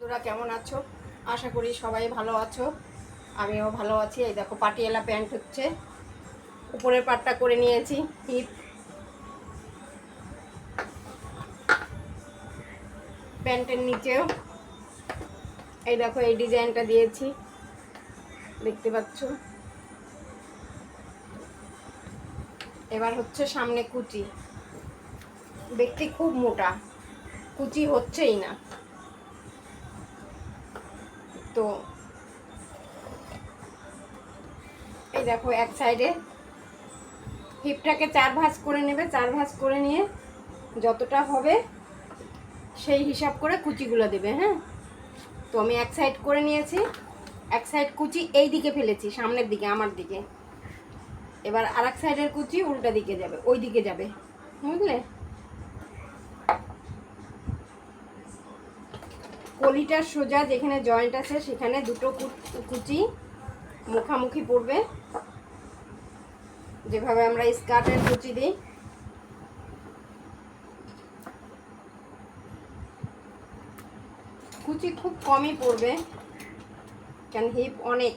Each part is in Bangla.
তোরা কেমন আছো? আশা করি সবাই ভালো আছো। আমিও ভালো আছি। এই দেখো পাটিয়ালা প্যান্ট হচ্ছে, উপরের পাটটা করে নিয়েছি হিপ, প্যান্টের নিচেও এই দেখো এই ডিজাইনটা দিয়েছি, দেখতে পাচ্ছ। এবার হচ্ছে সামনে কুচি, দেখতে খুব মোটা, কুচি হচ্ছেই না। তো এই দেখো এক সাইডে হিপটাকে 4 ভাঁজ করে নেবে, 4 ভাঁজ করে নিয়ে যতটা হবে সেই হিসাব করে কুচিগুলো দেবে। হ্যাঁ, তো আমি এক সাইড করে নিয়েছি, এক সাইড কুচি এই দিকে ফেলেছি, সামনের দিকে আমার দিকে। এবার আর এক সাইডের কুচি উল্টা দিকে যাবে, ওই দিকে যাবে, বুঝলে? কলিটার সোজা যেখানে জয়েন্ট আছে সেখানে দুটো কুচি মুখামুখি পড়বে, যেভাবে আমরা স্কার্টের কুচি দিই। কুচি খুব কমই পড়বে, কেন হিপ অনেক।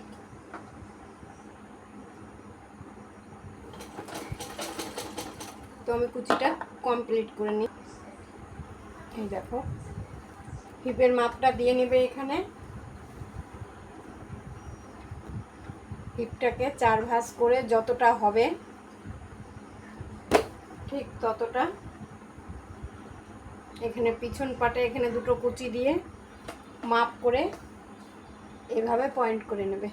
তো আমি কুচিটা কমপ্লিট করে নিই। এই দেখো হিপের মাপটা দিয়ে নেবে এখানে। হিপটাকে 4 ভাঁজ করে যতটা হবে ঠিক ততটা এখানে পিছন পাটে এখানে দুটো কুচি দিয়ে মাপ করে এভাবে পয়েন্ট করে নেবে,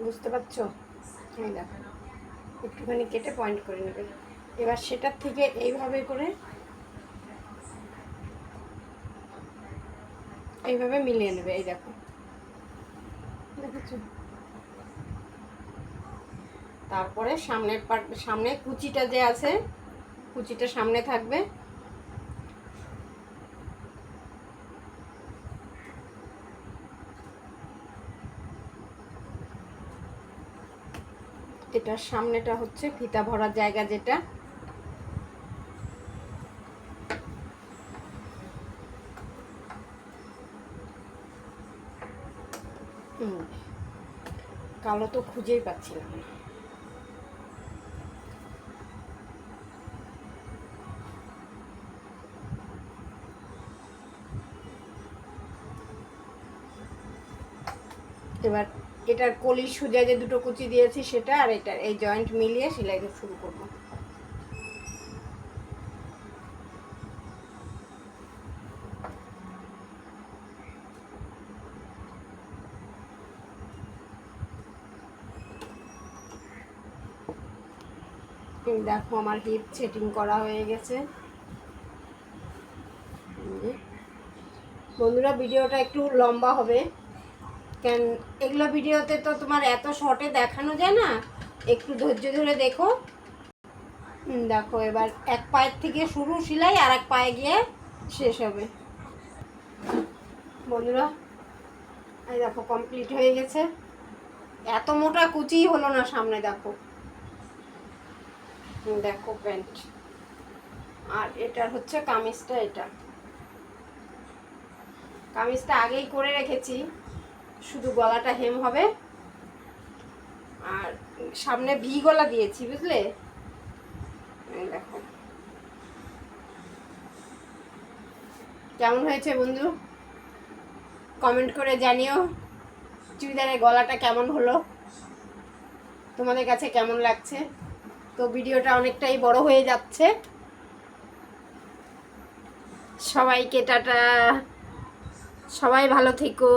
বুঝতে পারছো? এই দেখো একটুখানি কেটে পয়েন্ট করে নেবে। এবার সেটার থেকে এইভাবে করে এইভাবে মিলিয়ে নেবে। এই দেখো, দেখেছো? তারপরে সামনের পাট, সামনে কুচিটা যে আছে কুচিটা সামনে থাকবে, এটার সামনেটা হচ্ছে ফিতা ভরার জায়গা, যেটা কালো তো খুঁজেই পাচ্ছিলাম না। এবার এটার কলির সোজা যে দুটো কুচি দিয়েছি সেটা আর এটার এই জয়েন্ট মিলিয়ে সেলাই শুরু করব। দেখো আমার হিপ সেটিং করা হয়ে গেছে। বন্ধুরা ভিডিওটা একটু লম্বা হবে, কেন এগুলো ভিডিওতে তো তোমার এত শর্টে দেখানো যায় না, একটু ধৈর্য ধরে দেখো। দেখো এবার এক পায়ের থেকে শুরু সেলাই, আর এক পায়ে গিয়ে শেষ হবে। বন্ধুরা এই দেখো কমপ্লিট হয়ে গেছে। এত মোটা কুচি হলো না সামনে, দেখো দেখো প্যান্ট। আর এটার হচ্ছে কামিজটা, এটা কামিজটা আগেই করে রেখেছি, শুধু গলাটা হেম হবে আর সামনে ভি গলা দিয়েছি, বুঝলে? দেখো কেমন হয়েছে বন্ধু, কমেন্ট করে জানিও চুড়িদারের গলাটা কেমন হলো, তোমাদের কাছে কেমন লাগছে। তো ভিডিওটা অনেকটাই বড় হয়ে যাচ্ছে। সবাইকে টাটা, সবাই ভালো থেকো।